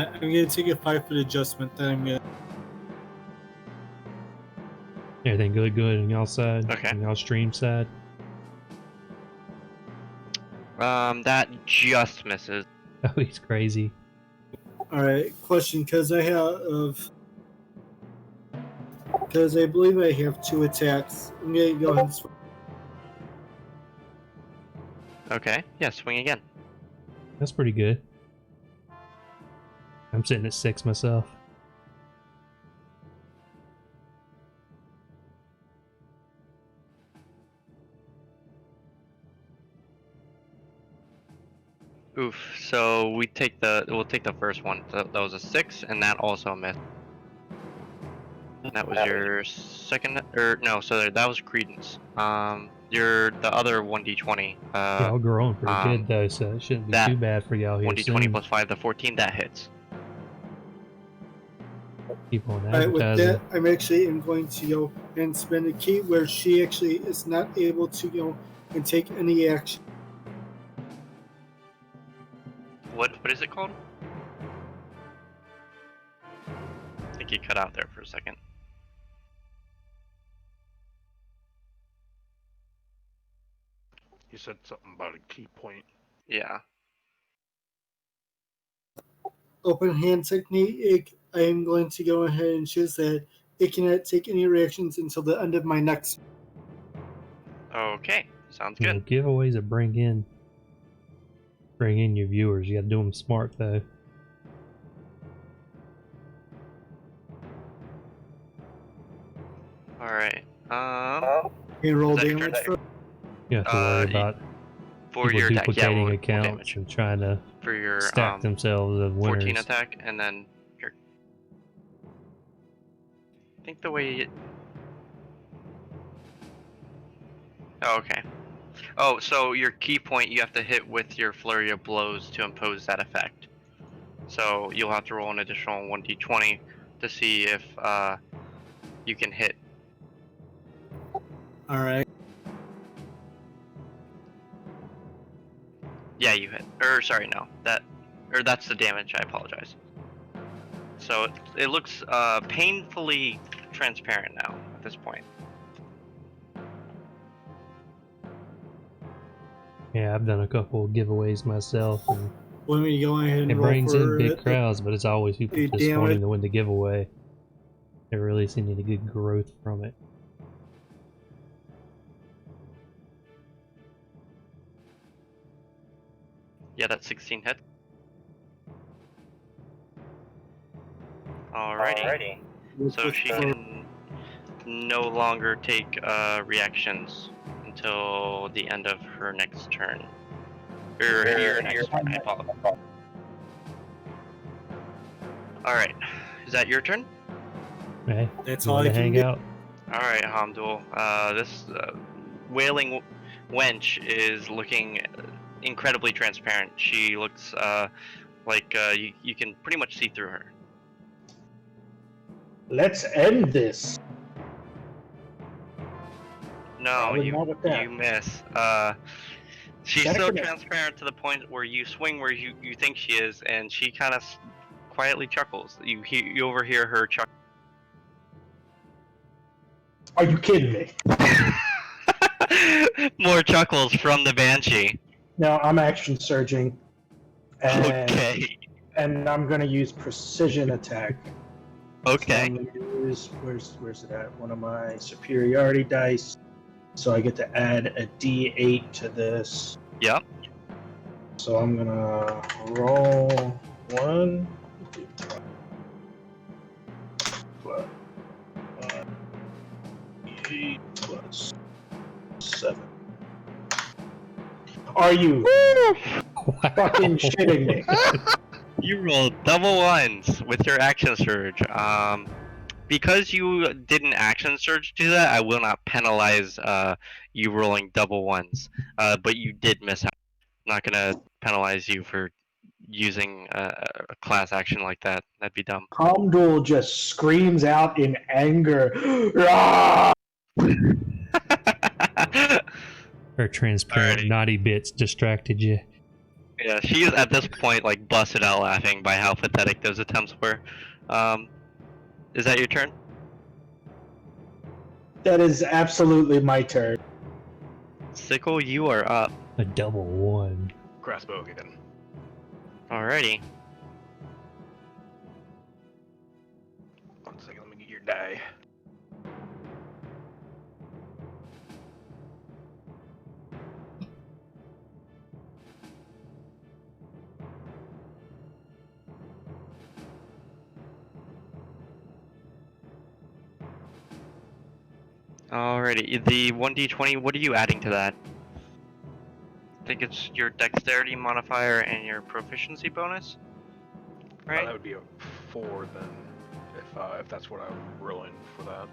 I'm gonna take a 5-foot adjustment. Then I'm gonna. Everything good on y'all side? Okay. On y'all stream side? That just misses. Oh, he's crazy. All right, question, because I believe I have 2 attacks. I'm gonna go ahead and swing. Okay, yeah, swing again. That's pretty good. I'm sitting at 6 myself. Oof. So we'll take the first one. That was a 6, and that also missed. That was your second, or no? So that was Credence. The other 1d20. Y'all growing pretty good though, so it shouldn't be too bad for y'all here 1d20 soon. plus 5, the 14. That hits. Keep on Alright, with advertising. that, I'm actually going to go and spend a key where she actually is not able to go and take any action. What is it called? I think you cut out there for a second. You said something about a key point. Yeah. Open hand technique, I am going to go ahead and choose that it cannot take any reactions until the end of my next. Okay, sounds You know, good. giveaways that bring in your viewers. You gotta do them smart though. All right. You roll Is that your damage turn? for. You have to worry about For people your attack, yeah, duplicating roll accounts damage. and trying to For your stack themselves as winners. 14 attack, and then your. I think the way it. Oh, okay. Oh, so your key point you have to hit with your flurry of blows to impose that effect. So you'll have to roll an additional 1d20 to see if you can hit. All right. Yeah, you hit. Or sorry, no. That's the damage. I apologize. So it looks painfully transparent now at this point. Yeah, I've done a couple of giveaways myself, and Let me go ahead and it roll brings in for big crowds, but it's always people Hey, just damn wanting it. to win the giveaway. They're really seeing any good growth from it. Yeah, that's 16 hits. Alrighty. So she can no longer take reactions until the end of her next turn. Or your next turn, I apologize. Alright, is that your turn? Hey, That's you all want I to can hang do. out? Alright, Hamdul. This wailing wench is looking incredibly transparent. She looks like you can pretty much see through her. Let's end this. No, Probably not with that. you miss. She's Gotta so connect. transparent to the point where you swing where you think she is, and she kind of quietly chuckles. You overhear her chuckle. Are you kidding me? More chuckles from the Banshee. No, I'm action surging. And, Okay. and I'm gonna use precision attack. So Okay. I'm gonna use where's it at? One of my superiority dice. So I get to add a D8 to this. Yep. So I'm gonna roll 1 plus 8 plus 7. Are you fucking shitting me? You rolled double ones with your action surge. Because you didn't action surge to that, I will not penalize you rolling double ones. But you did miss out. I'm not gonna penalize you for using a class action like that. That'd be dumb. Hamdul just screams out in anger. Rah! Her transparent Alrighty. naughty bits distracted you. Yeah, she's at this point like busted out laughing by how pathetic those attempts were. Is that your turn? That is absolutely my turn. Sickle, you are up. A double one. Crossbow again. Alrighty. 1 second, let me get your die. Alrighty. The 1d20, what are you adding to that? I think it's your dexterity modifier and your proficiency bonus? Right? That would be a 4 then, if that's what I'm rolling for that.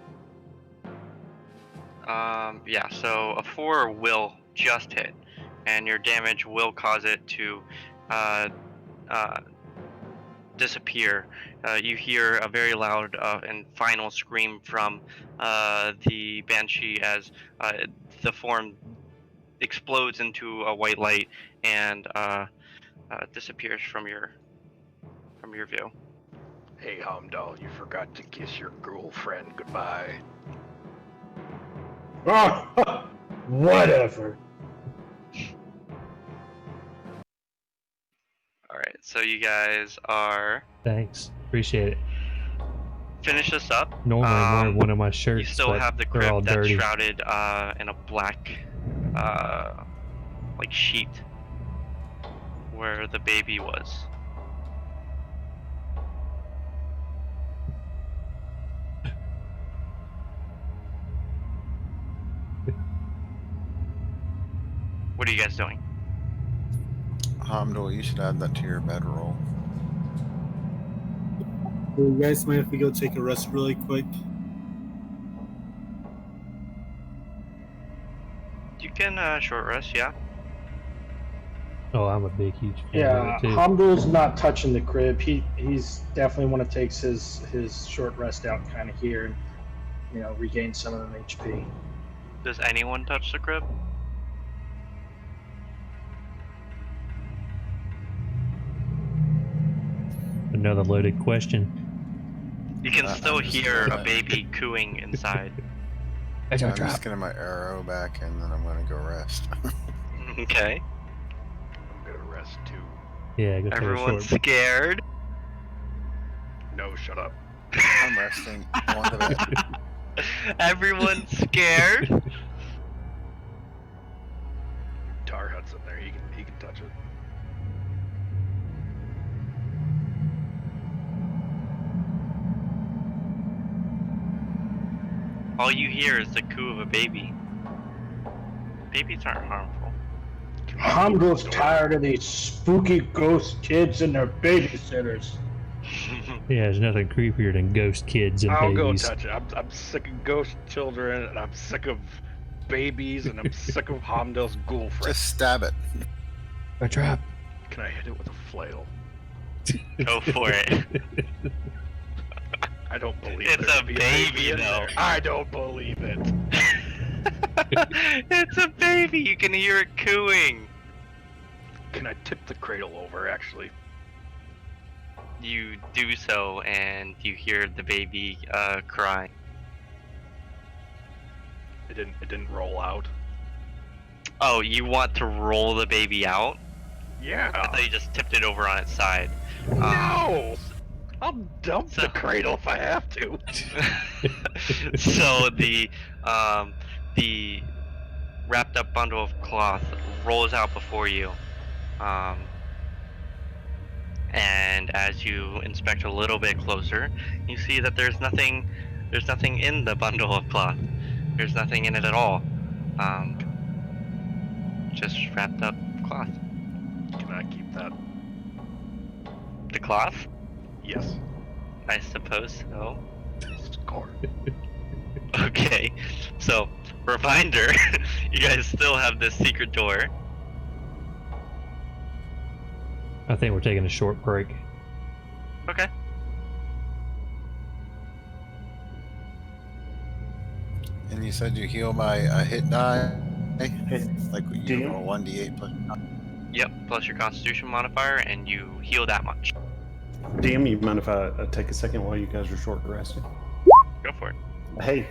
Yeah, so a 4 will just hit, and your damage will cause it to disappear. You hear a very loud and final scream from the Banshee as the form explodes into a white light and disappears from your view. Hey, Hamdall, you forgot to kiss your girlfriend goodbye. Oh, whatever. Alright, so you guys are... Thanks. Appreciate it. Finish this up. Normally I'm wearing one of my shirts, You still but have the they're all crypt that's dirty. shrouded in a black like sheet where the baby was. What are you guys doing? Hamdul, you should add that to your bedroll. You guys mind if we go take a rest really quick? You can short rest, yeah. Oh, I'm a big, huge fan Yeah, of it too. Hamdul's not touching the crib. He's definitely want to take his short rest out kind of here and, you know, regain some of the HP. Does anyone touch the crib? Another loaded question. You can still I'm just hear a gonna- baby cooing inside. I I'm just getting my arrow back and then I'm gonna go rest. Okay. I'm gonna rest too. Yeah, go take a Everyone's short. scared. No, shut up. I'm resting. I'm on the bed. Everyone's scared. Tar Hut's in there. He can touch it. All you hear is the coo of a baby. Babies aren't harmful. Hamdul's tired of these spooky ghost kids and their babysitters. Yeah, there's nothing creepier than ghost kids and I'll go babies. touch it. I'm sick of ghost children, and I'm sick of babies, and I'm sick of Hamdell's ghoul friend. Just stab it. A trap. Can I hit it with a flail? Go for it. I don't believe It's there'd a be baby, in though. there. I don't believe it. It's a baby. You can hear it cooing. Can I tip the cradle over, actually? You do so, and you hear the baby crying. It didn't roll out. Oh, you want to roll the baby out? Yeah. I thought you just tipped it over on its side. No! I'll dump So- the cradle if I have to. So the wrapped up bundle of cloth rolls out before you, and as you inspect a little bit closer, you see that there's nothing in the bundle of cloth. There's nothing in it at all. Just wrapped up cloth. Can I keep that? The cloth? Yes. I suppose so. Score. Okay, so reminder, you guys still have this secret door. I think we're taking a short break. Okay. And you said you heal by a hit die? Like you Do you? roll 1d8 plus. Yep, plus your Constitution modifier, and you heal that much. DM, you mind if I take a second while you guys are short resting? Go for it. Hey,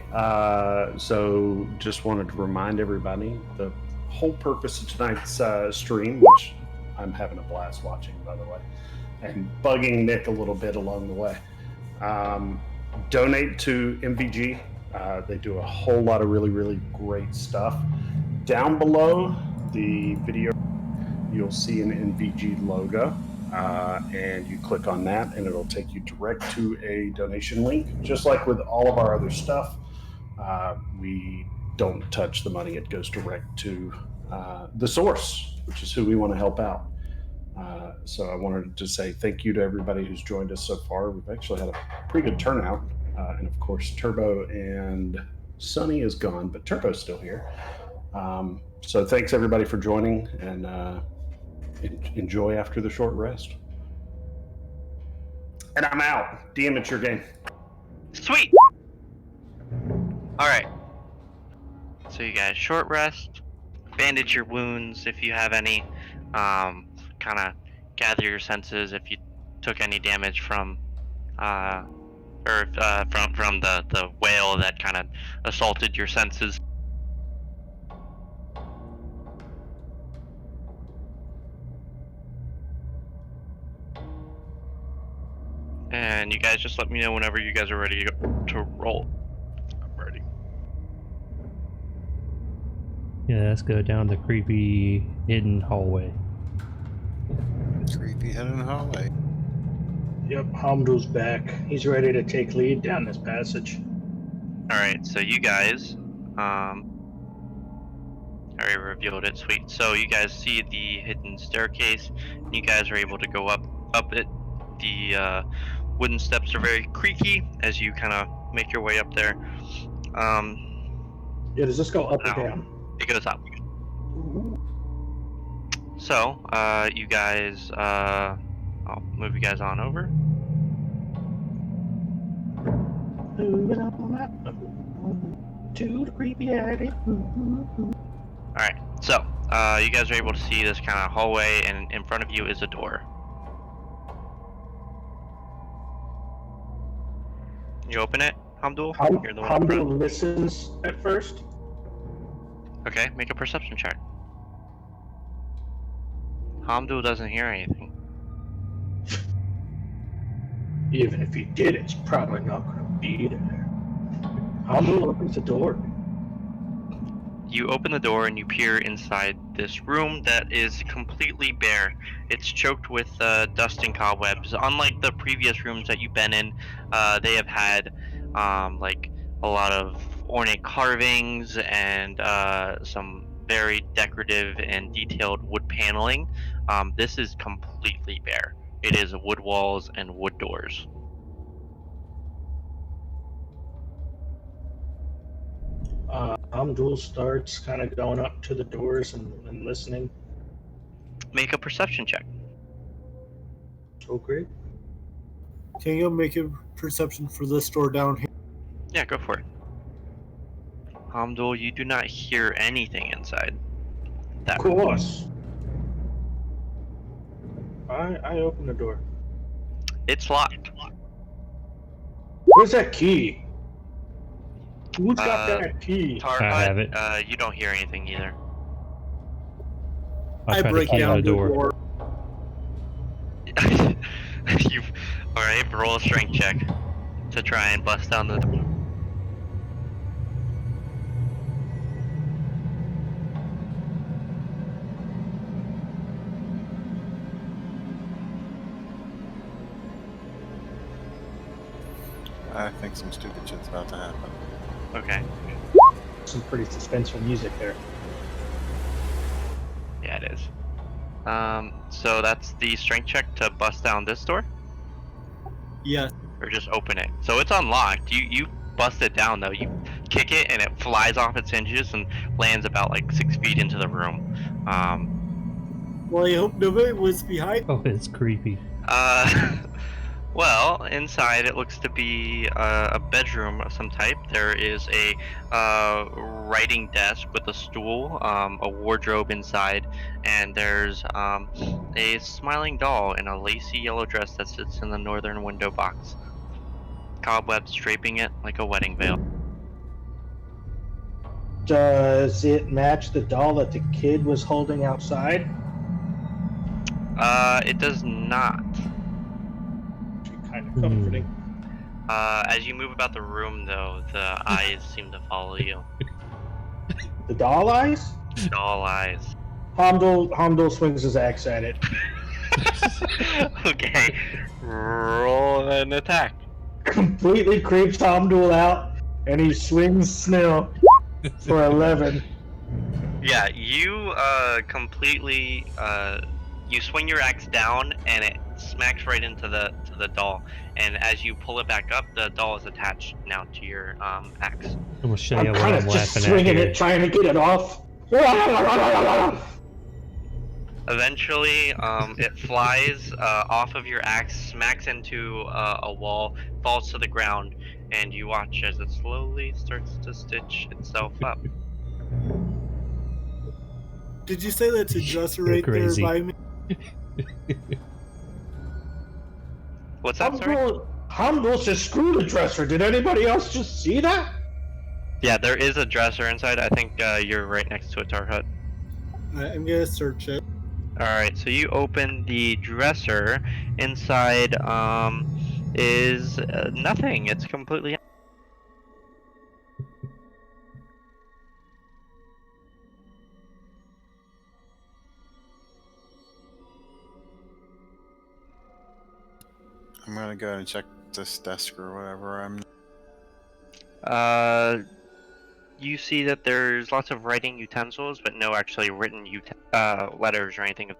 so just wanted to remind everybody the whole purpose of tonight's stream, which I'm having a blast watching, by the way, and bugging Nick a little bit along the way. Donate to MVG. They do a whole lot of really, really great stuff. Down below the video, you'll see an MVG logo, and you click on that, and it'll take you direct to a donation link. Just like with all of our other stuff, we don't touch the money. It goes direct to the source, which is who we want to help out. So I wanted to say thank you to everybody who's joined us so far. We've actually had a pretty good turnout. And of course, Turbo and Sunny is gone, but Turbo's still here. So thanks everybody for joining, and enjoy after the short rest. And I'm out. DM, it's your game. Sweet! Alright. So you guys short rest, bandage your wounds if you have any, kind of gather your senses if you took any damage from the whale that kind of assaulted your senses. And you guys just let me know whenever you guys are ready to roll. I'm ready. Yeah, let's go down the creepy hidden hallway. Creepy hidden hallway. Yep, Hamdul's back. He's ready to take lead down this passage. Alright, so you guys, I already revealed it, sweet. So you guys see the hidden staircase, and you guys are able to go up it. The wooden steps are very creaky as you kind of make your way up there. Yeah, does this go up or down? It goes up. So, you guys, I'll move you guys on over. Moving up on that to the creepy attic. Alright, so, you guys are able to see this kind of hallway, and in front of you is a door. You open it, Hamdul? You're the one in front. Hamdul listens at first. Okay, make a perception check. Hamdul doesn't hear anything. Even if he did, it's probably not going to be there. Hamdul opens the door. You open the door and you peer inside this room that is completely bare. It's choked with dust and cobwebs. Unlike the previous rooms that you've been in, they have had like a lot of ornate carvings and some very decorative and detailed wood paneling. This is completely bare. It is wood walls and wood doors. Hamdul starts kind of going up to the doors and listening. Make a perception check. So great. Can you make a perception for this door down here? Yeah, go for it. Hamdul, you do not hear anything inside that Of course. I open the door. It's locked. Where's that key? Who's got that key? Tarhut, I have it. You don't hear anything either. I'll I try break to key down the door. You've alright, roll a strength check to try and bust down the door. I think some stupid shit's about to happen. Okay. Some pretty suspenseful music there. Yeah, it is. So that's the strength check to bust down this door? Yes. Or just open it? So it's unlocked. You bust it down though. You kick it and it flies off its hinges and lands about like 6 feet into the room. Well, I hope nobody was behind. Oh, it's creepy. Well, inside it looks to be a bedroom of some type. There is a writing desk with a stool, a wardrobe inside, and there's a smiling doll in a lacy yellow dress that sits in the northern window box. Cobwebs draping it like a wedding veil. Does it match the doll that the kid was holding outside? It does not. Kind of comforting. As you move about the room, though, the eyes seem to follow you. The doll eyes? Doll eyes. Hamdul swings his axe at it. Okay, roll an attack. Completely creeps Hamdul out, and he swings Snell for 11. Yeah, you completely you swing your axe down, and it smacks right into the doll. And as you pull it back up, the doll is attached now to your axe. I'm gonna show you I'm what kind I'm of just laughing at swinging here. it, trying to get it off. Eventually, it flies off of your axe, smacks into a wall, falls to the ground, and you watch as it slowly starts to stitch itself up. Did you say that's a dresser You're right crazy. there by me? What's that, sorry? Hamdul says screw the dresser. Did anybody else just see that? Yeah, there is a dresser inside. I think you're right next to it, Tarhut. I'm gonna search it. Alright, so you open the dresser. Inside is nothing. It's completely I'm gonna go and check this desk or whatever. you see that there's lots of writing utensils, but no actually written letters or anything. I'm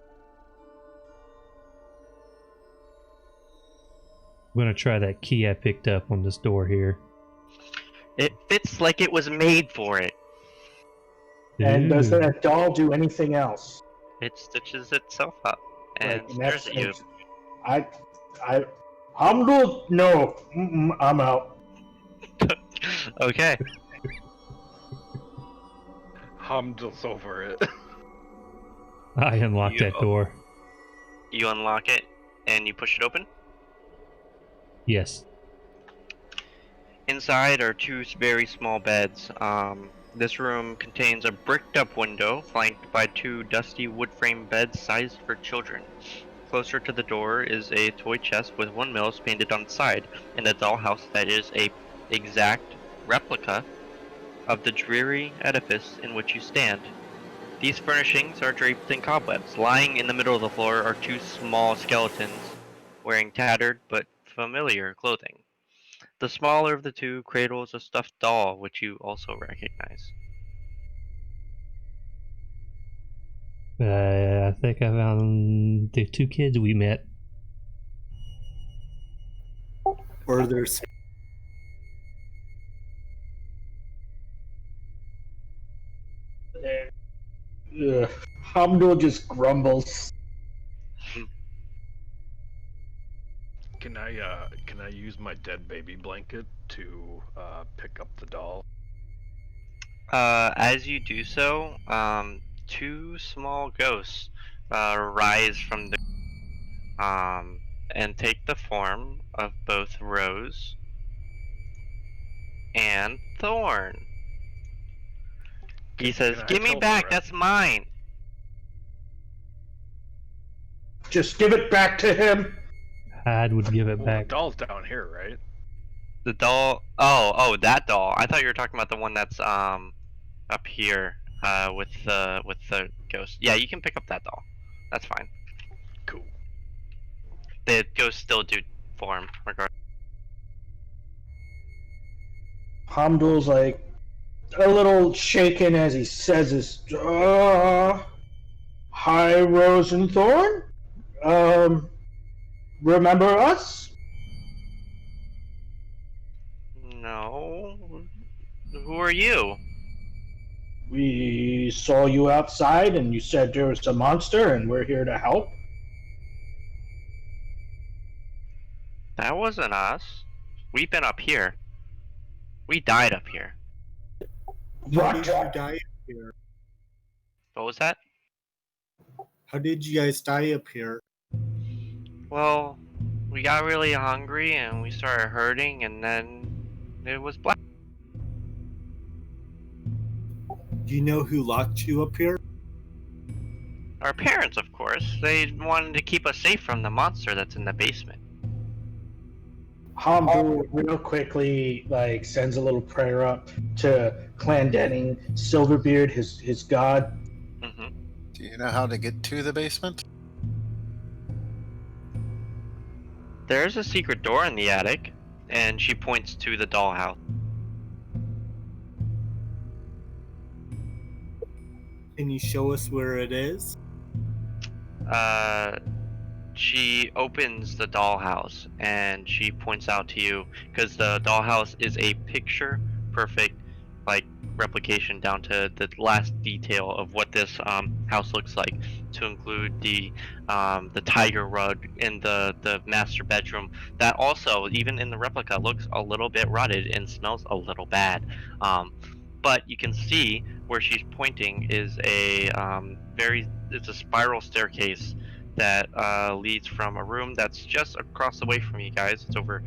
gonna try that key I picked up on this door here. It fits like it was made for it. And does Ooh. that doll do anything else? It stitches itself up and Like, stares at you. Hamdul, no, I'm out. Okay. Hamdul's over it. I unlocked that door. You unlock it and you push it open. Yes. Inside are two very small beds. This room contains a bricked up window flanked by two dusty wood frame beds sized for children. Closer to the door is a toy chest with windmills painted on the side, and a dollhouse that is a exact replica of the dreary edifice in which you stand. These furnishings are draped in cobwebs. Lying in the middle of the floor are two small skeletons wearing tattered but familiar clothing. The smaller of the two cradles a stuffed doll, which you also recognize. I think I found the two kids we met. Or there's Ugh. Hamdul just grumbles. Can I use my dead baby blanket to pick up the doll? As you do so, two small ghosts rise from the and take the form of both Rose and Thorn. He says, Can I "Give me tell back, the that's mine." Just give it back to him. Hyde would give it Well, back. the doll's down here, right? The doll. Oh, that doll. I thought you were talking about the one that's up here with the ghost. Yeah, you can pick up that doll. That's fine. Cool. The ghosts still do form, regardless. Hamdul's like a little shaken as he says this. Hi, Rose and Thorn. Remember us? No. Who are you? We saw you outside and you said there was a monster and we're here to help. That wasn't us. We've been up here. We died up here. How did you die up here? What was that? How did you guys die up here? Well, we got really hungry and we started hurting, and then it was black. Do you know who locked you up here? Our parents, of course. They wanted to keep us safe from the monster that's in the basement. Hambu real quickly sends a little prayer up to Clendenning, Silverbeard, his god. Mm-hmm. Do you know how to get to the basement? There's a secret door in the attic, and she points to the dollhouse. Can you show us where it is? She opens the dollhouse and she points out to you, because the dollhouse is a picture perfect replication down to the last detail of what this house looks like, to include the tiger rug in the master bedroom that also, even in the replica, looks a little bit rotted and smells a little bad. But you can see where she's pointing is it's a spiral staircase that leads from a room that's just across the way from you guys. It's over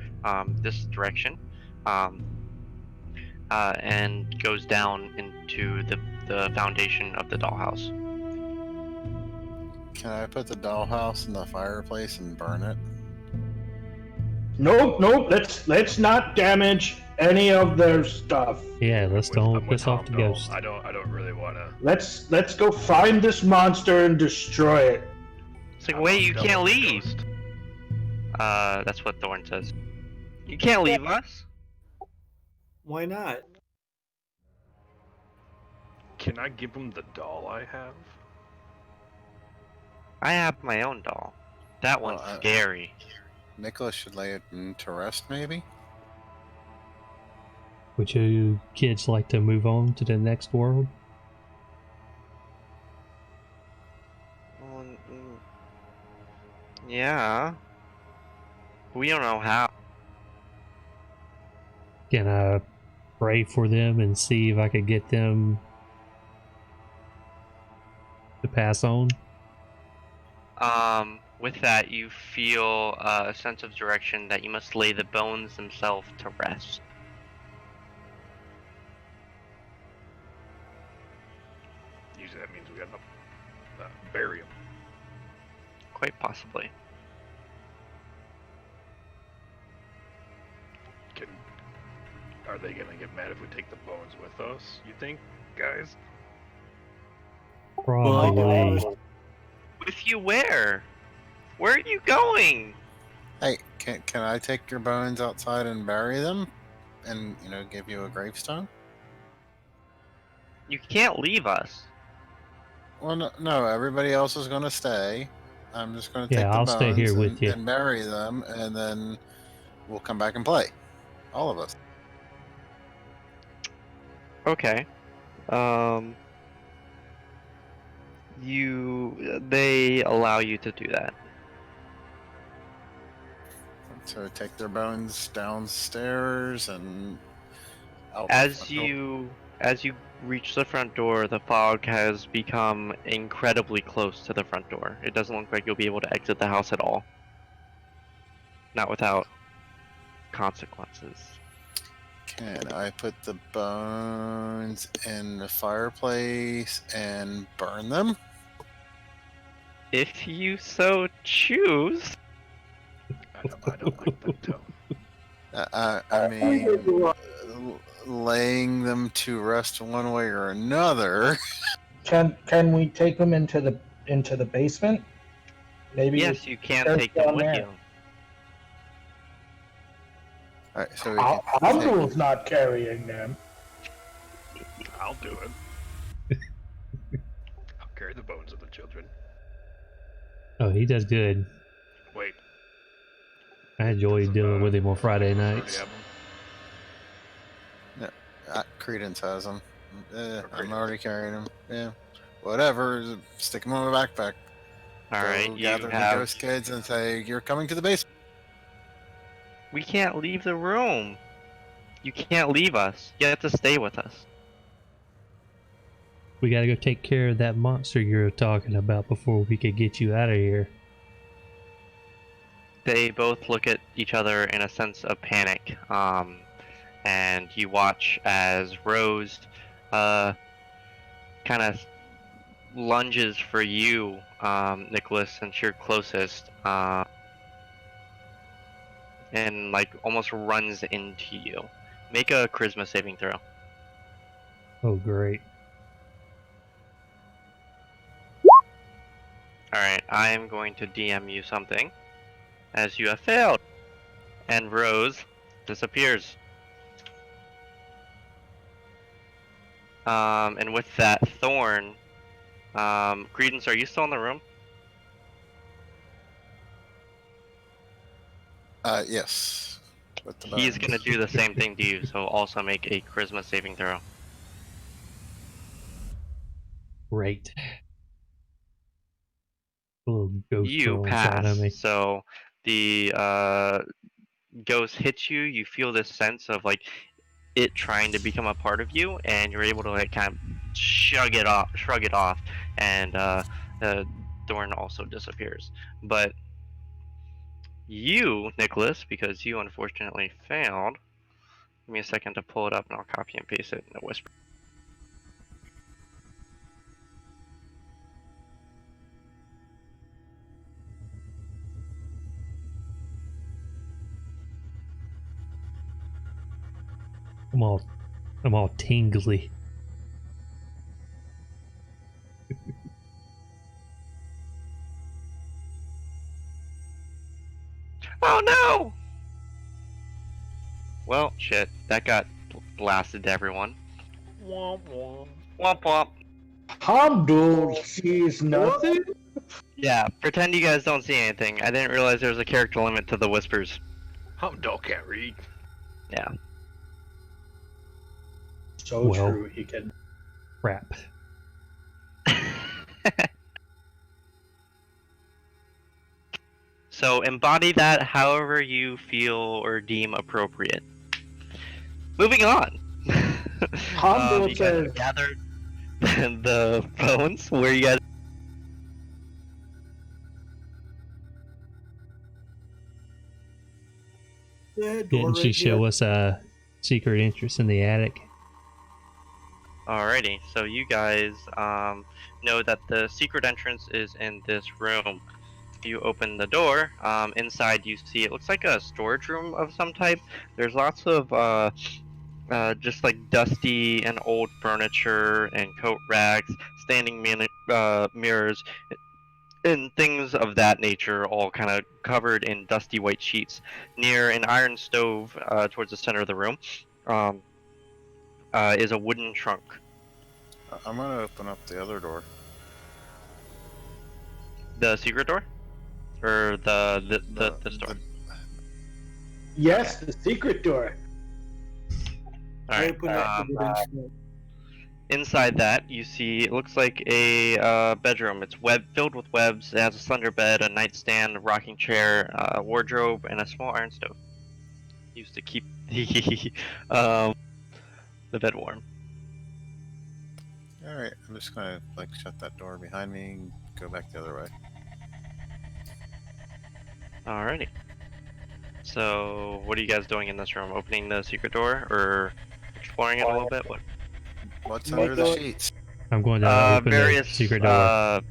this direction, and goes down into the foundation of the dollhouse. Can I put the dollhouse in the fireplace and burn it? Nope. Let's not damage any of their stuff. Yeah, let's don't piss off the Hamdall. ghost. I don't really want to. Let's go find this monster and destroy it. It's like, wait, you can't leave. That's what Thorn says. You can't leave us. Why not? Can I give him the doll I have? I have my own doll. That one's scary. Nicholas should lay it to rest, maybe? Would you kids like to move on to the next world? Well, yeah. We don't know how. Can I pray for them and see if I could get them to pass on? With that, you feel a sense of direction that you must lay the bones themselves to rest. Usually that means we got to bury him. Quite possibly. Are they gonna get mad if we take the bones with us? You think, guys? Probably. With you where? Where are you going? Hey, can I take your bones outside and bury them? And, give you a gravestone? You can't leave us. Well, no, everybody else is going to stay. I'm just going to take the I'll bones stay here with you. and bury them, and then we'll come back and play. All of us. Okay. They allow you to do that. So take their bones downstairs and out. As you reach the front door, the fog has become incredibly close to the front door. It doesn't look like you'll be able to exit the house at all. Not without consequences. Can I put the bones in the fireplace and burn them? If you so choose. I don't like that tone. I mean, laying them to rest one way or another. Can we take them into the basement? Maybe. Yes, you can There's take them down with there. you. All right, so we can Hamdul's not carrying them. I'll do it. I'll carry the bones of the children. Oh, he does good. Wait. I enjoy dealing with him on Friday already nights. have them? Credence has them. I'm already carrying them. Yeah, whatever. Stick them in my backpack. All right, Go you gather the have ghost kids and say you're coming to the basement. We can't leave the room. You can't leave us. You have to stay with us. We gotta go take care of that monster you were talking about before we could get you out of here. They both look at each other in a sense of panic. And you watch as Rose kind of lunges for you, Nicholas, since you're closest, and like almost runs into you. Make a charisma saving throw. Oh, great. Alright, I am going to DM you something, as you have failed. And Rose disappears. And with that, Thorn, Credence, are you still in the room? Yes. With the He's bones. gonna do the same thing to you, so also make a charisma saving throw. Great. A little ghost You throwing shot at me. pass, so the ghost hits you, you feel this sense of like it trying to become a part of you, and you're able to like kind of shrug it off, and Thorn also disappears. But you, Nicholas, because you unfortunately failed, give me a second to pull it up and I'll copy and paste it in a whisper. I'm all tingly. Oh no! Well, shit, that got blasted to everyone. Womp womp. Womp womp. Hamdul sees nothing. Yeah, pretend you guys don't see anything. I didn't realize there was a character limit to the whispers. Hamdul can't read. Yeah. So Well. true. He can. Crap. So embody that however you feel or deem appropriate. Moving on. Hamdul You guys says- have gathered the phones where you guys. Yeah, door Didn't she right show here. us a secret entrance in the attic? Alrighty, so you guys know that the secret entrance is in this room. You open the door. Inside, you see it looks like a storage room of some type. There's lots of just like dusty and old furniture and coat racks, standing mirrors, and things of that nature, all kind of covered in dusty white sheets. Near an iron stove, towards the center of the room, is a wooden trunk. I'm gonna open up the other door. The secret door, or the store. Yes, the secret door. All I right. open up the wooden door. Inside that, you see it looks like a bedroom. It's filled with webs. It has a slender bed, a nightstand, a rocking chair, a wardrobe, and a small iron stove. Used to keep the bed warm. All right, I'm just gonna like shut that door behind me and go back the other way. Alrighty. So, what are you guys doing in this room? Opening the secret door or exploring it a little bit? What? What's under the sheets? I'm going to open Various the secret door.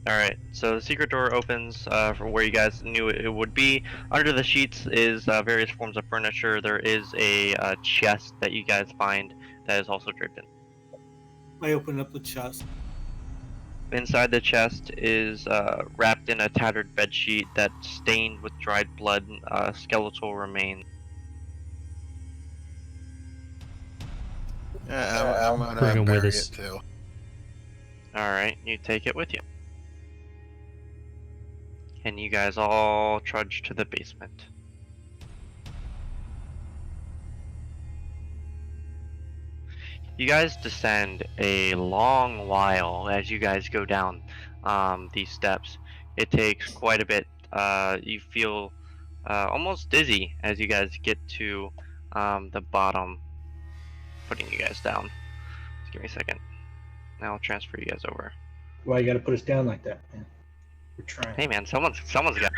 Alright, so the secret door opens from where you guys knew it would be. Under the sheets is various forms of furniture. There is a chest that you guys find that is also draped in. I open up the chest. Inside the chest is wrapped in a tattered bedsheet that's stained with dried blood, skeletal remains. Yeah, I'm Bring gonna 'em with bury us. it too. Alright, you take it with you. And you guys all trudge to the basement. You guys descend a long while as you guys go down these steps. It takes quite a bit. You feel almost dizzy as you guys get to the bottom, putting you guys down. Just give me a second. Now I'll transfer you guys over. Why you got to put us down like that, man? We're trying. Hey man, someone's got.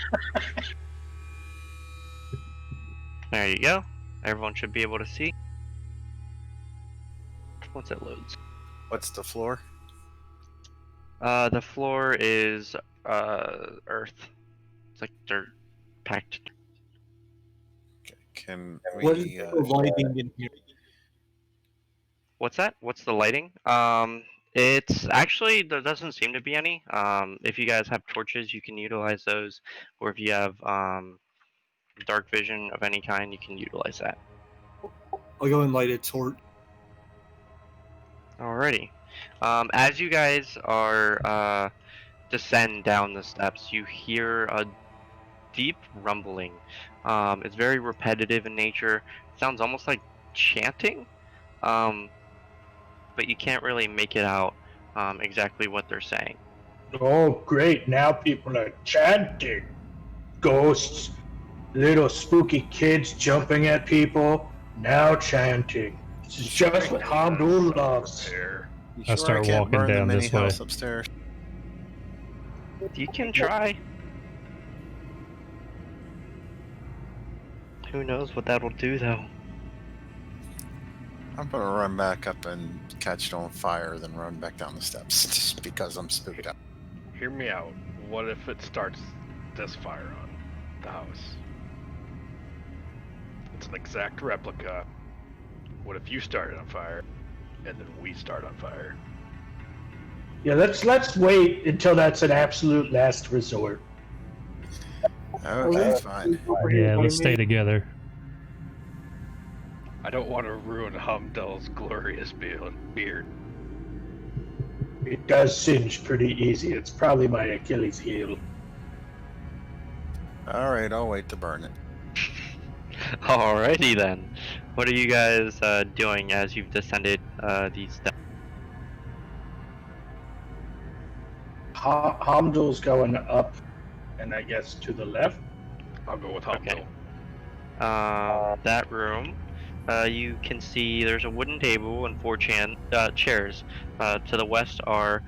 There you go. Everyone should be able to see. Once it loads. What's the floor? The floor is earth. It's like dirt packed. Okay, can What is we? the lighting in here? What's that? What's the lighting? It's actually there doesn't seem to be any. If you guys have torches, you can utilize those, or if you have dark vision of any kind, you can utilize that. I'll go and light a torch. Alrighty. As you guys are descend down the steps, you hear a deep rumbling. It's very repetitive in nature. It sounds almost like chanting. But you can't really make it out exactly what they're saying. Oh, great. Now people are chanting. Ghosts, little spooky kids jumping at people, now chanting. This is just what Hamdul loves. You I start can't walking burn down the mini this way. house upstairs? You can try. Who knows what that'll do, though? I'm gonna run back up and catch it on fire, then run back down the steps just because I'm spooked out. Hear me out. What if it starts this fire on the house? It's an exact replica. What if you started on fire, and then we start on fire? Yeah, let's wait until that's an absolute last resort. Okay, fine. Yeah, let's stay together. I don't want to ruin Hamdel's glorious beard. It does singe pretty easy. It's probably my Achilles heel. Alright, I'll wait to burn it. Alrighty then. What are you guys doing as you've descended these steps? Hamdul's going up, and I guess to the left. I'll go with Hamdel. Okay. That room, you can see there's a wooden table and 4 chairs. To the west are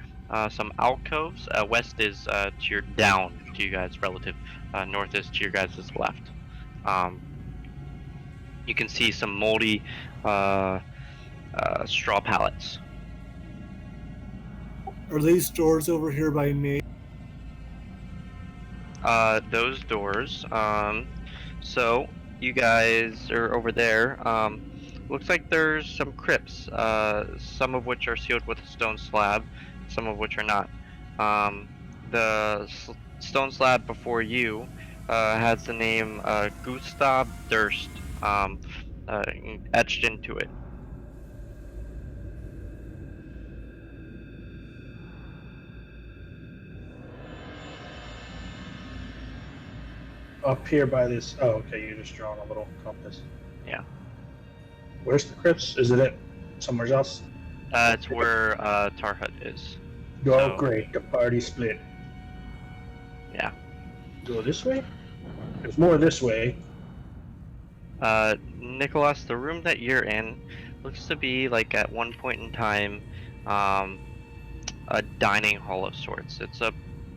some alcoves. West is to your down to you guys relative. North is to your guys' left. You can see some moldy straw pallets. Are these doors over here by me? Those doors. So you guys are over there. Looks like there's some crypts. Some of which are sealed with a stone slab, some of which are not. The stone slab before you has the name Gustav Durst etched into it. Up here by this. Oh, okay. You're just drawing a little compass. Yeah. Where's the crypts? Is it somewhere else? It's where Tarhut is. Oh, So- great. The party split. Yeah. Go this way? There's more this way. Nicholas, the room that you're in looks to be like at one point in time a dining hall of sorts.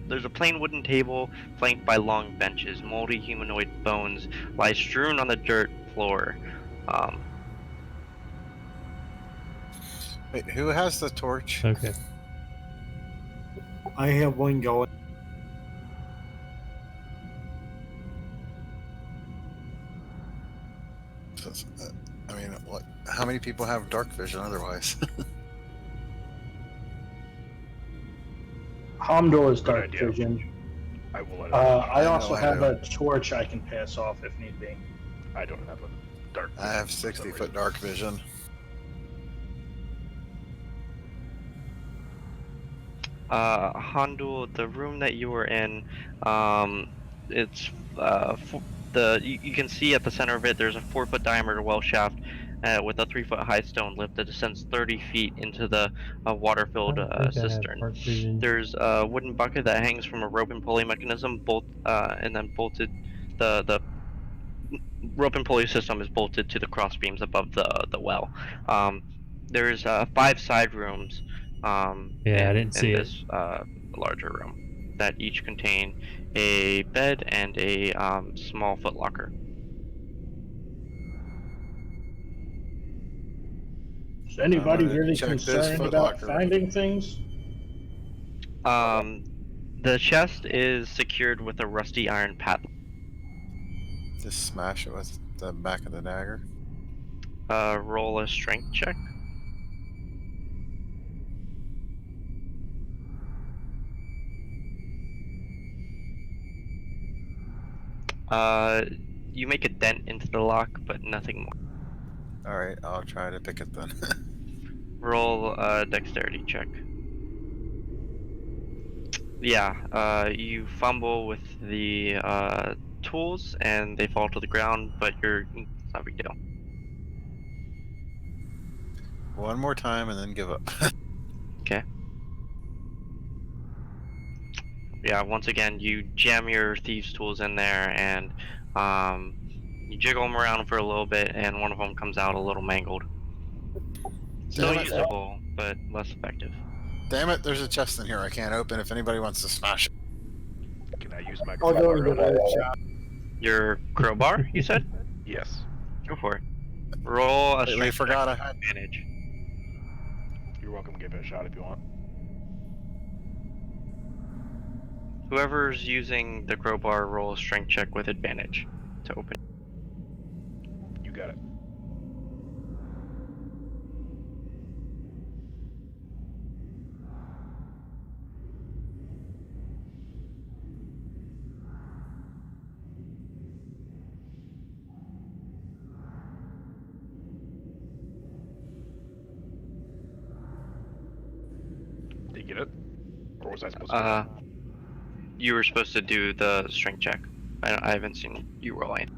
There's a plain wooden table flanked by long benches. Moldy humanoid bones lie strewn on the dirt floor. Wait, who has the torch? Okay. I have one going. I mean, what? How many people have dark vision otherwise? Hamdul is dark idea. vision. I will let I I also know I have do. a torch I can pass off if need be. I don't have a dark. I have vision for some 60-foot reason. dark vision. Handul, the room that you were in, it's you can see at the center of it there's a 4-foot diameter well shaft with a 3-foot high stone lift that descends 30 feet into the water-filled I think I have cistern. dark vision. There's a wooden bucket that hangs from a rope and pulley mechanism, and then bolted. The rope and pulley system is bolted to the cross beams above the well. There's 5 side rooms. Yeah, I didn't see in it. this larger room that each contain a bed and a small footlocker. Is anybody gonna really check this concerned about footlocker. finding things? The chest is secured with a rusty iron padlock. Just smash it with the back of the dagger. Roll a strength check. You make a dent into the lock, but nothing more. Alright, I'll try to pick it then. Roll a dexterity check. Yeah, you fumble with the tools and they fall to the ground, but it's not a big deal. One more time and then give up. Okay. Yeah, once again, you jam your thieves' tools in there and you jiggle them around for a little bit, and one of them comes out a little mangled. Still Damn it. usable, but less effective. Damn it, there's a chest in here I can't open if anybody wants to smash it. Can I use my I'll go and crowbar? give it a shot. Your crowbar, you said? Yes. Go for it. Roll a We strength forgot I check had. with advantage. You're welcome to give it a shot if you want. Whoever's using the crowbar, roll a strength check with advantage to open. You got it. Did you get it? Or was I supposed to? You were supposed to do the strength check. I haven't seen you roll it.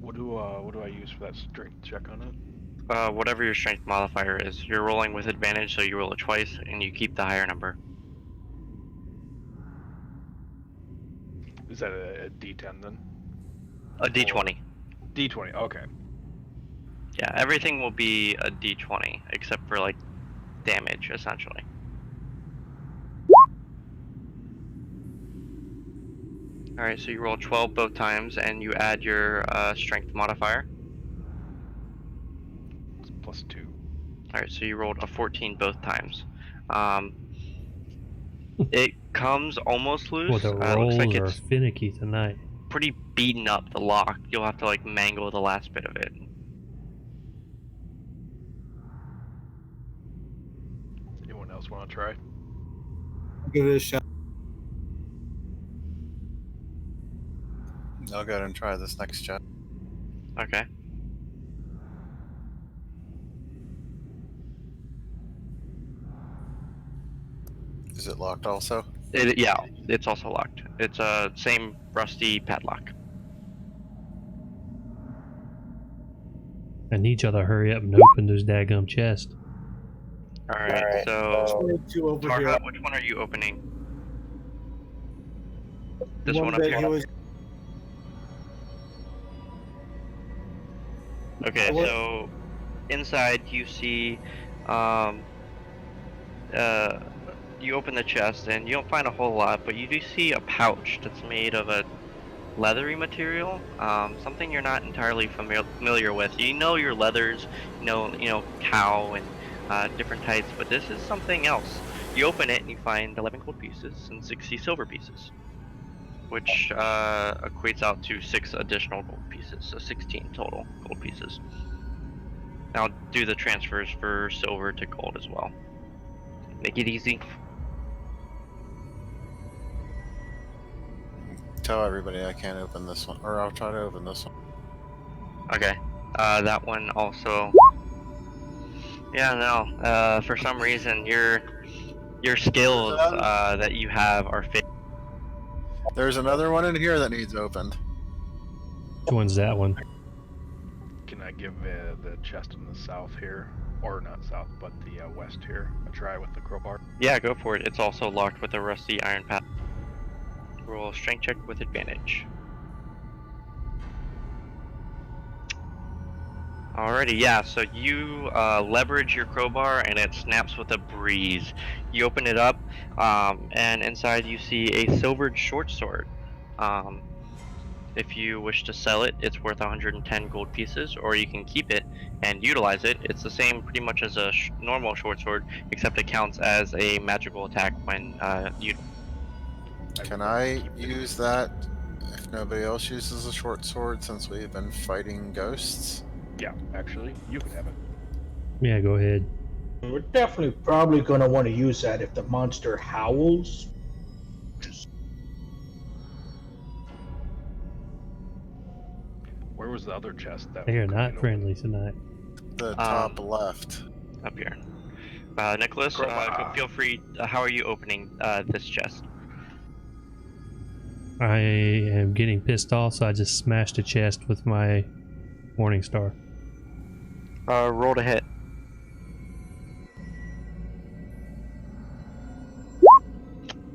What do I use for that strength check on it? Whatever your strength modifier is, you're rolling with advantage, so you roll it twice, and you keep the higher number. Is that a D10 then? A D20. D20. Okay. Yeah, everything will be a D20, except for, like, damage, essentially. Alright, so you roll 12 both times, and you add your strength modifier. It's +2. Alright, so you rolled a 14 both times. It comes almost loose. Well, the Looks rolls like are it's finicky tonight. pretty beaten up, the lock. You'll have to, like, mangle the last bit of it. Anyone else want to try? I'll give it a shot. I'll go ahead and try this next chest. Okay. Is it locked also? Yeah, it's also locked. It's a same rusty padlock. I need y'all to hurry up and open those daggum chests. Alright, so... Two over here. Targa, which one are you opening? This One one up that here? he was- Okay, What- so inside you see, you open the chest and you don't find a whole lot, but you do see a pouch that's made of a leathery material, something you're not entirely familiar with. You know your leathers, you know cow and different types, but this is something else. You open it and you find 11 gold pieces and 60 silver pieces, which equates out to 6 additional gold pieces, so 16 total gold pieces. Now do the transfers for silver to gold as well. Make it easy. Tell everybody I can't open this one, or I'll try to open this one. Okay, that one also. Yeah, no. For some reason, your skills that you have are fake. There's another one in here that needs opened. Which one's that one? Can I give the chest in the south here, or not south, but the west here, a try with the crowbar? Yeah, go for it. It's also locked with a rusty iron pad. Roll a strength check with advantage. Alrighty, yeah, so you leverage your crowbar and it snaps with a breeze. You open it up, and inside you see a silvered short sword. If you wish to sell it, it's worth 110 gold pieces, or you can keep it and utilize it. It's the same pretty much as a normal short sword, except it counts as a magical attack when you. Can I use that if nobody else uses a short sword since we've been fighting ghosts? Yeah, actually, you can have it. Yeah, go ahead. We're definitely probably going to want to use that if the monster howls. Where was the other chest? That They are could not be friendly tonight. The top left. Up here. Nicholas, Crowbar. feel free. How are you opening this chest? I am getting pissed off, so I just smashed a chest with my Morning Star. Roll to hit.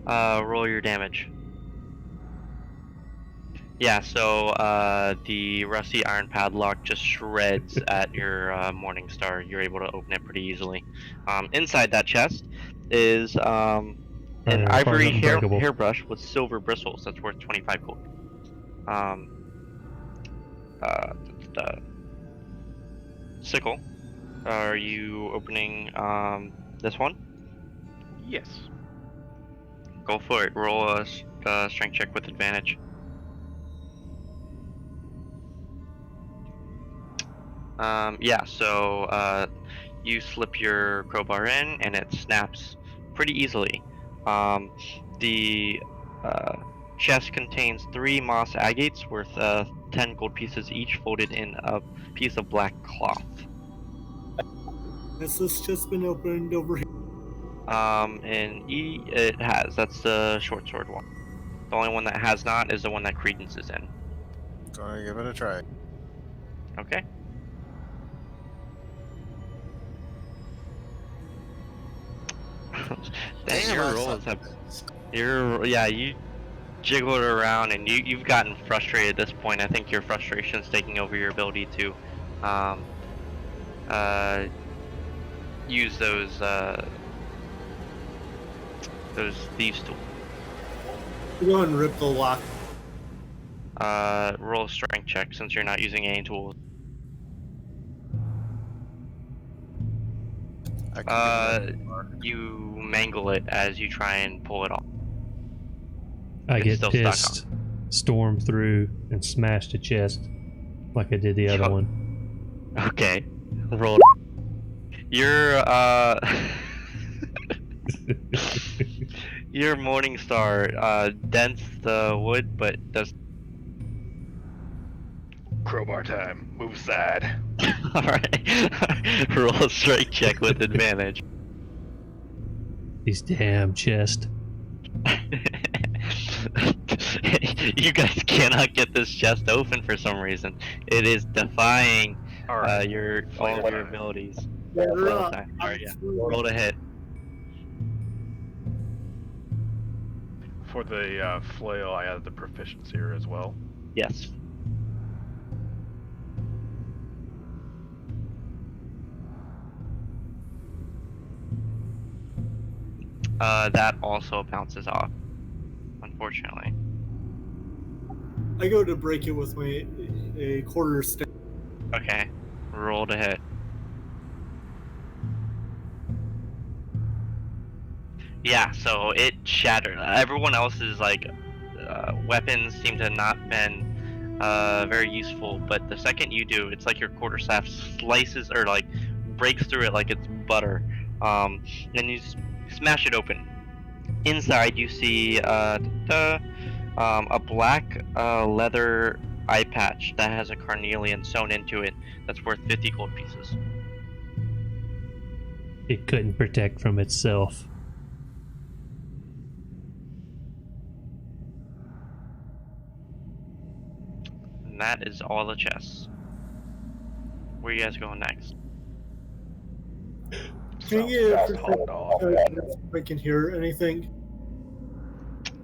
Roll your damage. Yeah, so the rusty iron padlock just shreds at your Morning Star. You're able to open it pretty easily. Inside that chest is an ivory unbreakable. hairbrush with silver bristles that's worth 25 gold. The sickle. Are you opening this one? Yes. Go for it. Roll a strength check with advantage. Yeah, so you slip your crowbar in and it snaps pretty easily. The chest contains 3 moss agates worth 10 gold pieces each, folded in a piece of black cloth. Has this just been opened over here? In E, it has. That's the short sword one. The only one that has not is the one that Credence is in. Gonna give it a try. Okay. Damn, your I rolls suck have. at this. You jiggled around and you've gotten frustrated at this point. I think your frustration's taking over your ability to use those thieves tools. Go ahead and rip the lock. Roll a strength check since you're not using any tools. I can give it You mangle it as you try and pull it off. I It's get still stuck pissed, storm through, and smash the chest like I did the other one. Okay. Roll. Your your Morning Star dents the wood, but does. Crowbar time. Move aside. Alright. Roll a strength check with advantage. These damn chests. You guys cannot get this chest open for some reason. It is defying All right. all of your abilities. You're up. Alright, yeah. Roll to hit. For the flail, I added the proficiency here as well. Yes. That also bounces off, unfortunately. I go to break it with a quarter staff. Okay. Roll to hit. Yeah, so it shattered. Everyone else's weapons seem to not been very useful, but the second you do, it's like your quarterstaff slices or breaks through it like it's butter. Then you smash it open. Inside you see a black leather eye patch that has a carnelian sewn into it that's worth 50 gold pieces. It couldn't protect from itself. And that is all the chests. Where are you guys going next? Can you get a perception check if I can hear anything?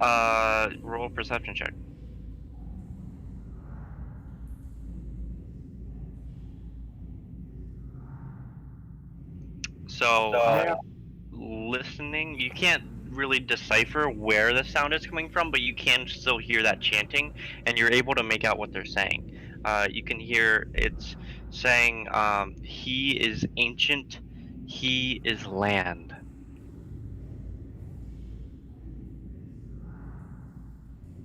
Roll a perception check. So, listening, you can't really decipher where the sound is coming from, but you can still hear that chanting, and you're able to make out what they're saying. You can hear it's saying, "He is ancient, he is land."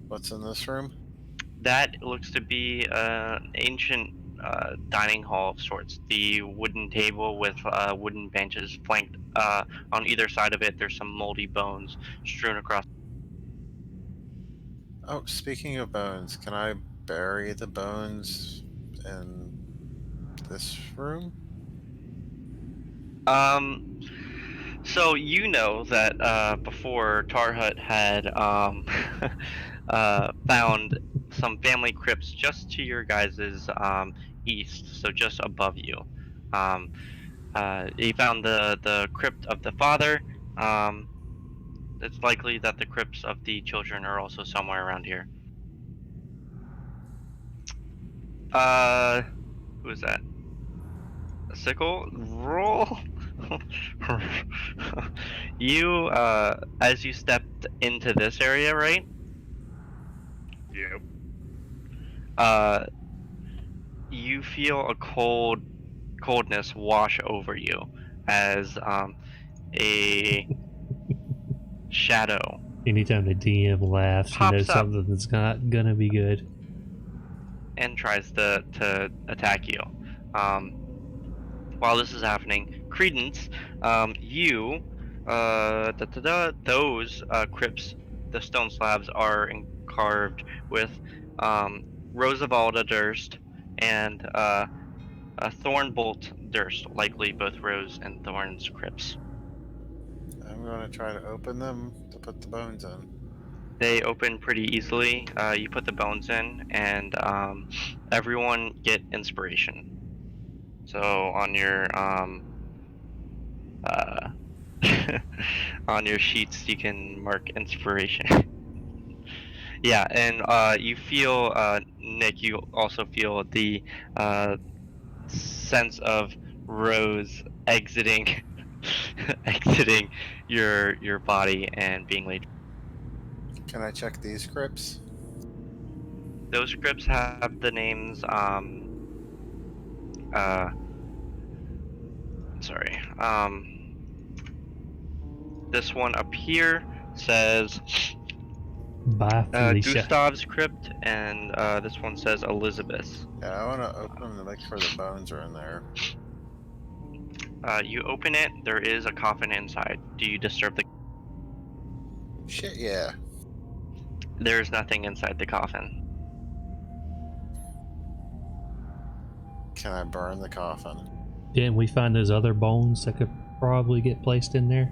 What's in this room? That looks to be an ancient dining hall of sorts. The wooden table with wooden benches flanked on either side of it. There's some moldy bones strewn across. Oh, speaking of bones, can I bury the bones in this room? So you know that before Tarhut had found some family crypts just to your guys's east, so just above you. Um, he found the crypt of the father. Um, it's likely that the crypts of the children are also somewhere around here. Who is that? A sickle? Roll. You, as you stepped into this area, right? Yep. You feel a coldness wash over you as a shadow Anytime the DM laughs, you know Pops up. something's not gonna be good. and tries to attack you. While this is happening, Credence, those crypts, the stone slabs are carved with Rose of Alda Durst and a Thornbolt Durst, likely both Rose and Thorn's crypts. I'm going to try to open them to put the bones in. They open pretty easily. You put the bones in, and everyone get inspiration. So on your on your sheets, you can mark inspiration. Yeah, and you feel, Nick. You also feel the sense of Rose exiting, exiting your body and being laid. Can I check these crypts? Those scripts have the names. Sorry. This one up here says Bye, Felicia. Gustav's crypt, and this one says Elizabeth's. Yeah, I want to open them to make sure the bones are in there. You open it. There is a coffin inside. Do you disturb the? Shit, yeah. There's nothing inside the coffin. Can I burn the coffin? Didn't we find those other bones that could probably get placed in there?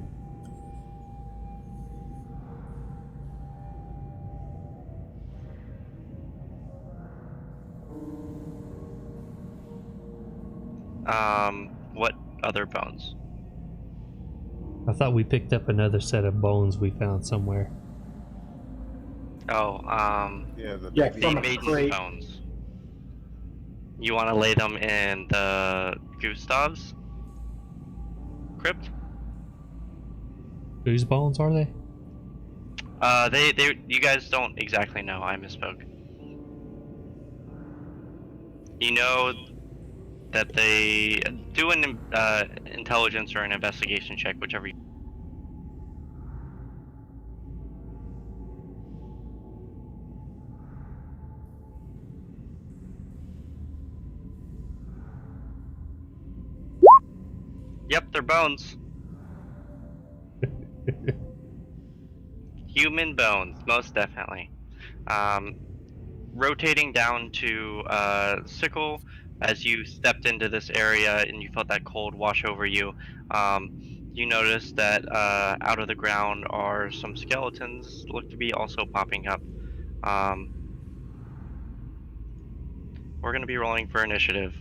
What other bones? I thought we picked up another set of bones we found somewhere. Oh, Yeah, the Yeah, baby. the from a maiden's crate. bones. You want to lay them in the Gustav's crypt? Whose bones are they? You guys don't exactly know. I misspoke. You know that they do an intelligence or an investigation check, whichever. Yep, they're bones. Human bones, most definitely. Rotating down to Sickle, as you stepped into this area and you felt that cold wash over you, you noticed that out of the ground are some skeletons, look to be also popping up. We're going to be rolling for initiative,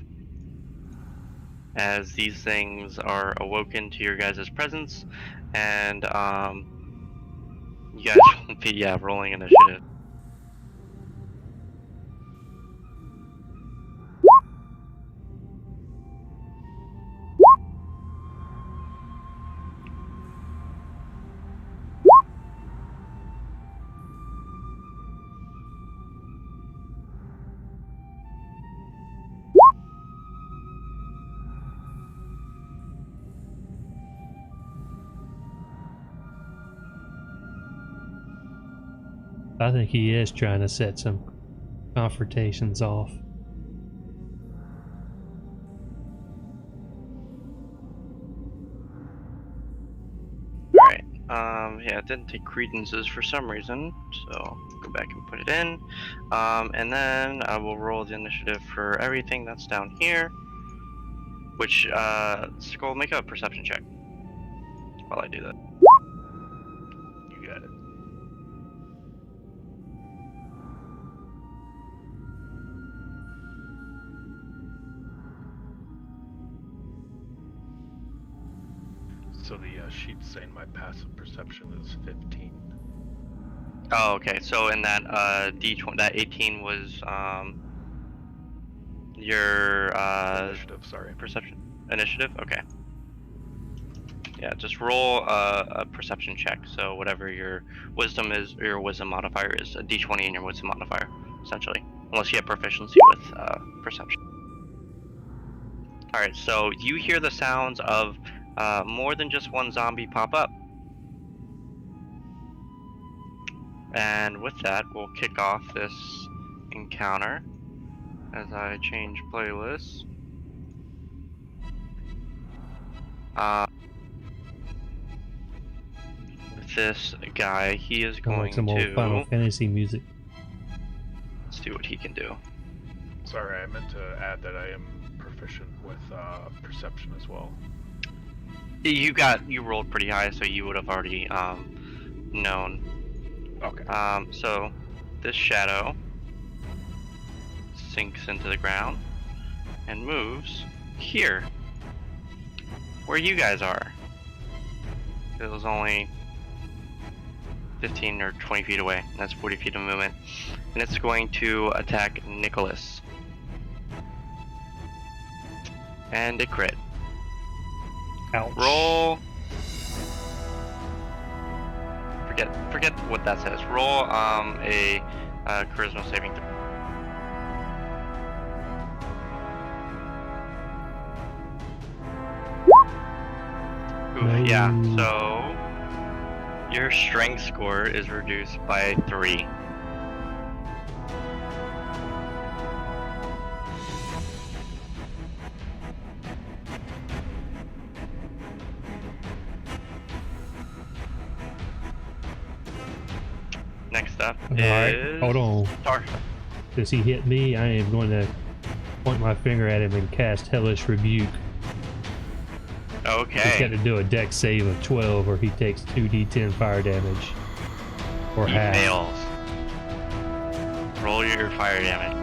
as these things are awoken to your guys' presence, and You guys will be rolling initiative. I think he is trying to set some confrontations off. Alright, yeah, it didn't take credences for some reason, so go back and put it in. And then I will roll the initiative for everything that's down here, which, Skull, make a perception check while I do that. You got it. So the sheet's saying my passive perception is 15. Oh, okay, so in that, D20, that 18 was, your, Initiative, sorry. perception? Initiative? Okay. Yeah, just roll a perception check. So whatever your wisdom is, or your wisdom modifier is, a d20 in your wisdom modifier, essentially. Unless you have proficiency with perception. Alright, so you hear the sounds of more than just one zombie pop up. And with that, we'll kick off this encounter as I change playlists. With this guy, he is I going like some old to... Final Fantasy music. Let's see what he can do. Sorry, I meant to add that I am proficient with perception as well. You rolled pretty high, so you would have already known. Okay. So this shadow sinks into the ground and moves here, where you guys are. It was only 15 or 20 feet away. That's 40 feet of movement, and it's going to attack Nicholas. And a crit. Ouch. Roll. Forget what that says. Roll a charisma saving throw. Oof, yeah. So your strength score is reduced by 3. Next up Alright, is hold on. Tar. Does he hit me? I am going to point my finger at him and cast Hellish Rebuke. He's Okay. got to do a dex save of 12 or he takes 2d10 fire damage. Or He half. fails. Roll your fire damage.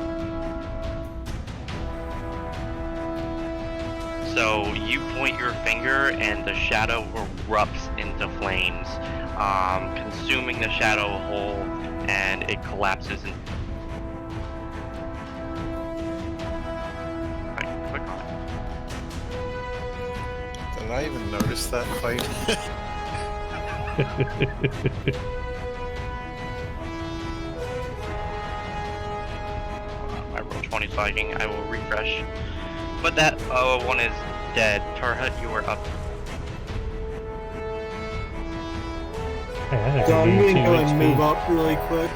So you point your finger and the shadow erupts into flames, consuming the shadow whole, and it collapses in. Click on it. Did I even notice that fight? I rolled 20 slagging. I will refresh. But that one is dead. Tarhut, you are up. Hey, I So I'm think gonna go and I move up really quick.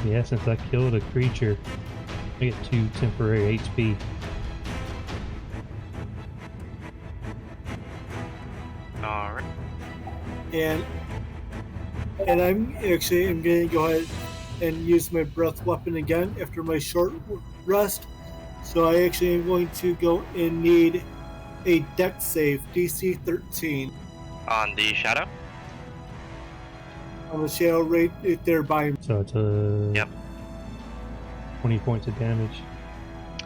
Yeah, since I killed a creature, I get 2 temporary HP. Alright. And I'm gonna go ahead and use my breath weapon again after my short rest. So I actually am going to go and need a dex save, DC 13. On the shadow? On the shadow right there by me. So it's a Yep. 20 points of damage.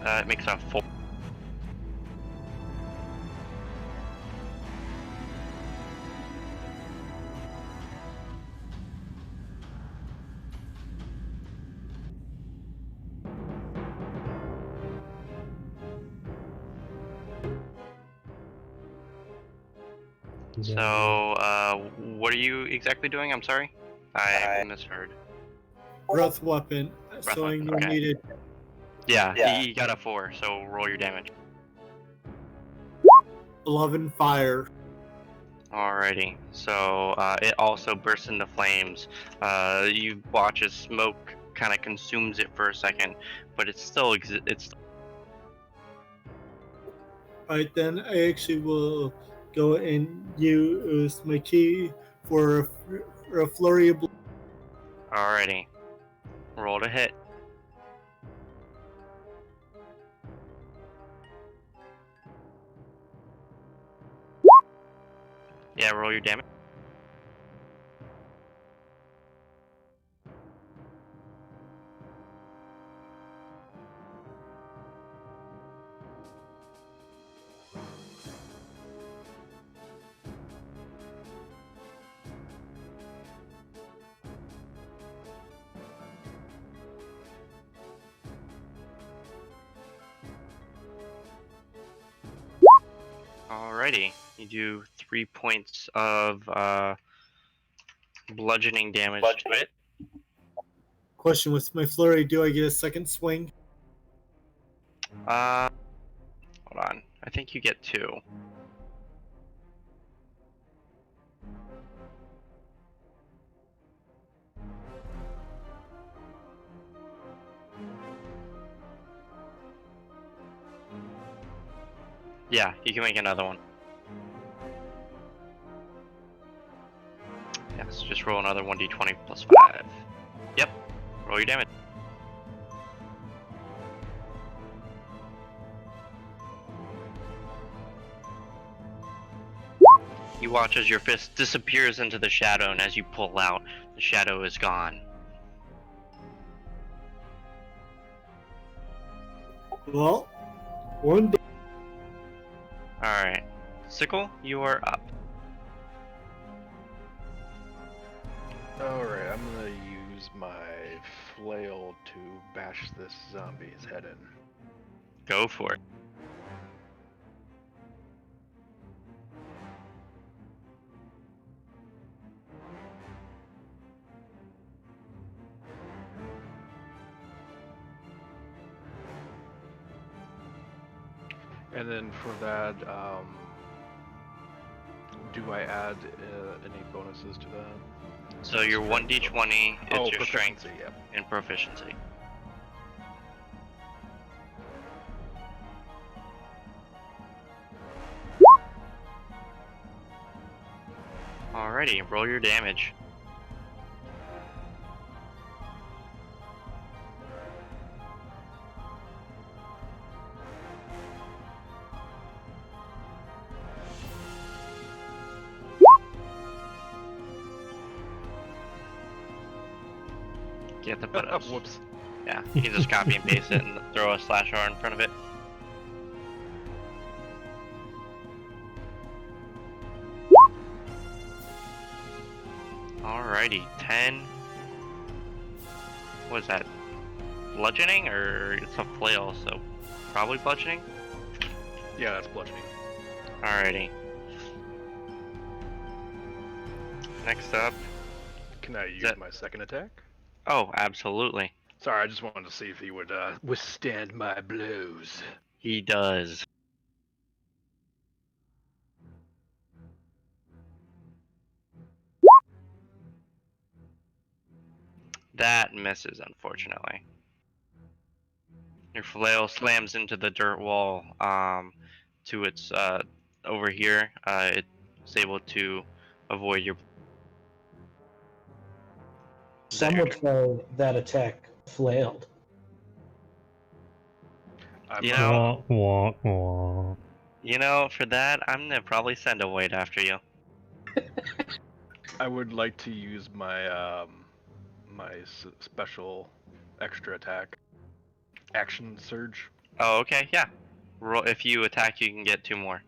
It makes a 4. So, what are you exactly doing? I'm sorry, I misheard. Breath weapon. So weapon, I'm gonna okay. need it. Yeah, you got a 4, so roll your damage. 11 fire. Alrighty, so it also bursts into flames. You watch as smoke kind of consumes it for a second, but it's still it's Alright, then I actually will go and use my key for a flurry of. alrighty. Roll to hit. Yeah, roll your damage. Alrighty, you do 3 points of bludgeoning damage to it. Question: with my flurry, do I get a second swing? Hold on, I think you get 2. Yeah, you can make another one. Yes, just roll another 1d20 plus 5. Yep, roll your damage. You watch as your fist disappears into the shadow, and as you pull out, the shadow is gone. Well, one day. Alright. Sickle, you are up. Alright, I'm gonna use my flail to bash this zombie's head in. Go for it. And then for that, do I add any bonuses to that? So your 1d20 is your strength proficiency, yep. and proficiency. Alrighty, roll your damage. Get the bonus. Whoops. Yeah, you can just copy and paste it and throw a slash R in front of it. Alrighty, 10. What is that? Bludgeoning, or it's a flail, so probably bludgeoning? Yeah, that's bludgeoning. Alrighty. Next up. Can I use my second attack? Oh, absolutely. Sorry, I just wanted to see if he would withstand my blows. He does. That misses, unfortunately. Your flail slams into the dirt wall to its over here. It's able to avoid your. Some would say that attack flailed. You know, Wah, wah, wah. you know, for that, I'm gonna probably send a Wade after you. I would like to use my my special extra attack, action surge. Oh, okay, yeah. Roll, if you attack, you can get 2 more.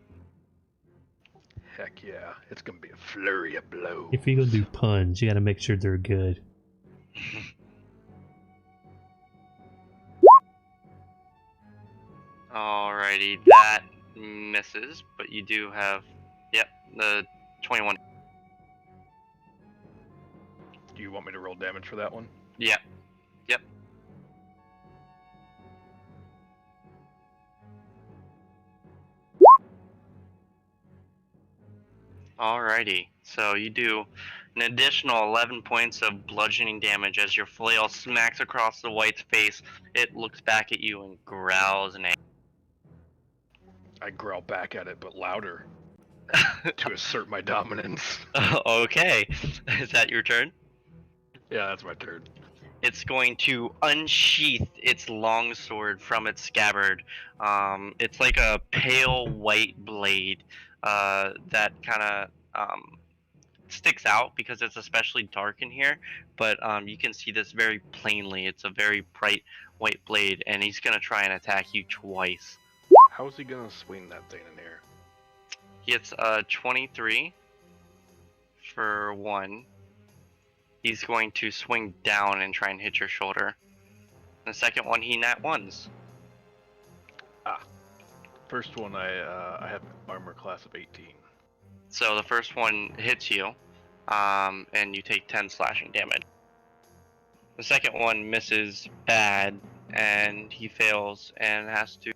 Heck yeah, it's gonna be a flurry of blows. If you're gonna do puns, you gotta make sure they're good. Alrighty, that misses, but you do have, yep, the 21. Do you want me to roll damage for that one? Yeah. Yep. Alrighty, so you do an additional 11 points of bludgeoning damage as your flail smacks across the white's face. It looks back at you and growls in anger. I growl back at it, but louder, to assert my dominance. Okay, is that your turn? Yeah, that's my turn. It's going to unsheath its longsword from its scabbard. It's like a pale white blade that kind of sticks out because it's especially dark in here. But you can see this very plainly. It's a very bright white blade, and he's going to try and attack you twice. How is he gonna swing that thing in here? He hits 23 for 1. He's going to swing down and try and hit your shoulder. The second one, he nat ones. First one, I have armor class of 18. So the first one hits you, and you take 10 slashing damage. The second one misses bad, and he fails and has to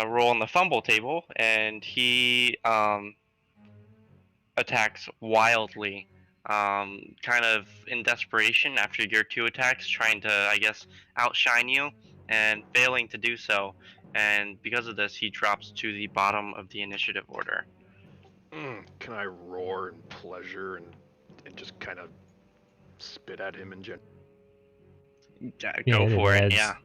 roll on the fumble table, and he attacks wildly. Kind of in desperation after your 2 attacks, trying to, I guess, outshine you, and failing to do so. And because of this, he drops to the bottom of the initiative order. Can I roar in pleasure and just kind of spit at him in general? Go for it, yeah.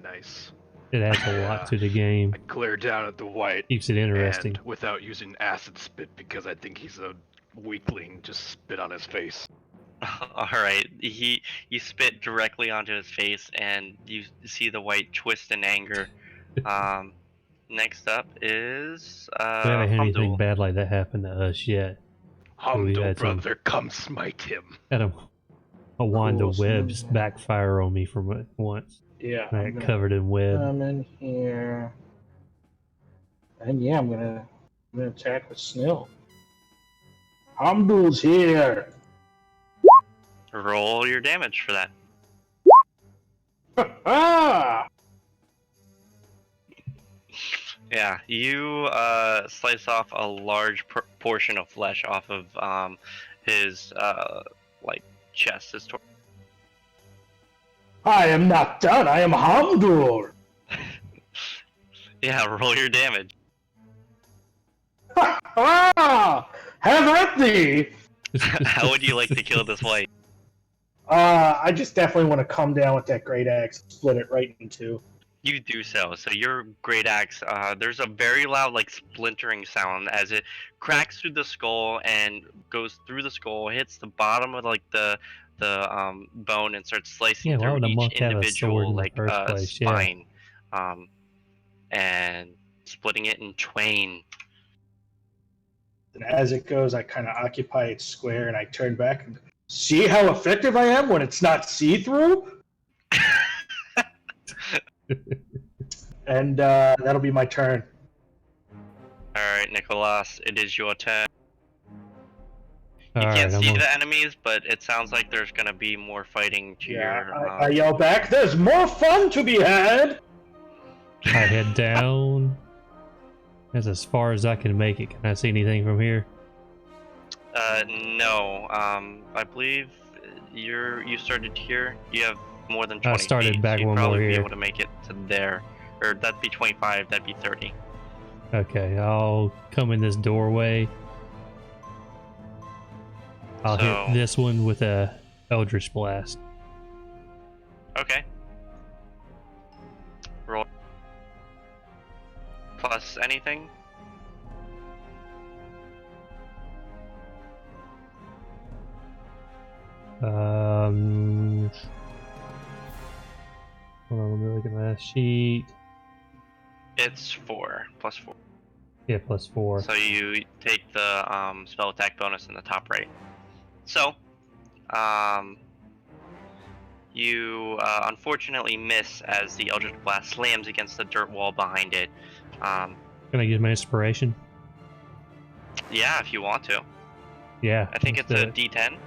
Nice. It adds a lot to the game. I glare down at the white. Keeps it interesting. And without using acid spit, because I think he's a weakling, just spit on his face. Alright, you spit directly onto his face, and you see the white twist in anger. Next up is we haven't had anything Humdul. bad like that happen to us yet. Humdul, brother, come smite him. Had a wand Cool, of webs backfire on me for once. Yeah. I got covered in web. Come in here. And yeah, I'm gonna attack with Snill. Humdul's here. Roll your damage for that. Ah! Yeah, you slice off a large portion of flesh off of his chest, his torso. I am not done. I am Humdul. Yeah, roll your damage. Ah! Have at thee! How would you like to kill this white? I just definitely want to come down with that great axe, split it right in 2. You do so. So your great axe, there's a very loud splintering sound as it cracks through the skull and goes through the skull, hits the bottom of the bone and starts slicing through each individual spine, and splitting it in twain. And as it goes, I kind of occupy its square, and I turn back and see how effective I am when it's not see-through? And that'll be my turn. Alright, Nicholas, it is your turn. You All can't right, see the enemies, but it sounds like there's gonna be more fighting to Yeah, your... I yell back, there's more fun to be had! I head down. That's as far as I can make it. Can I see anything from here? No. I believe you started here. You have more than 20 I started feet, back so you'd one probably more be here. able to make it to there. Or that'd be 25, that'd be 30. Okay, I'll come in this doorway. I'll hit this one with a Eldritch Blast. Okay. Roll. Plus anything? Hold on, let me look at my sheet. It's 4. Plus 4. Yeah, plus 4. So you take the spell attack bonus in the top right. So, you unfortunately miss as the Eldritch Blast slams against the dirt wall behind it. Can I get my inspiration? Yeah, if you want to. Yeah. I think let's it's do a it. D10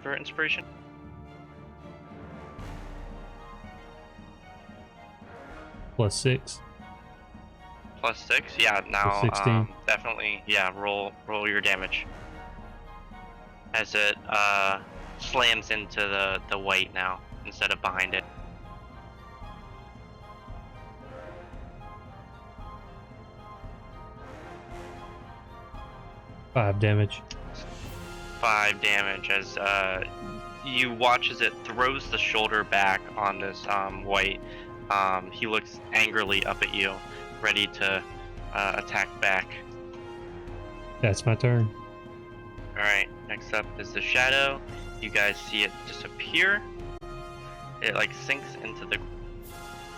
for inspiration. +6. +6. Yeah. Now, 16. definitely. Yeah. Roll your damage. As it slams into the white now instead of behind it. Five damage. 5 damage as you watch as it throws the shoulder back on this white. He looks angrily up at you, ready to attack back. That's my turn. Alright, next up is the shadow. You guys see it disappear. It like sinks into the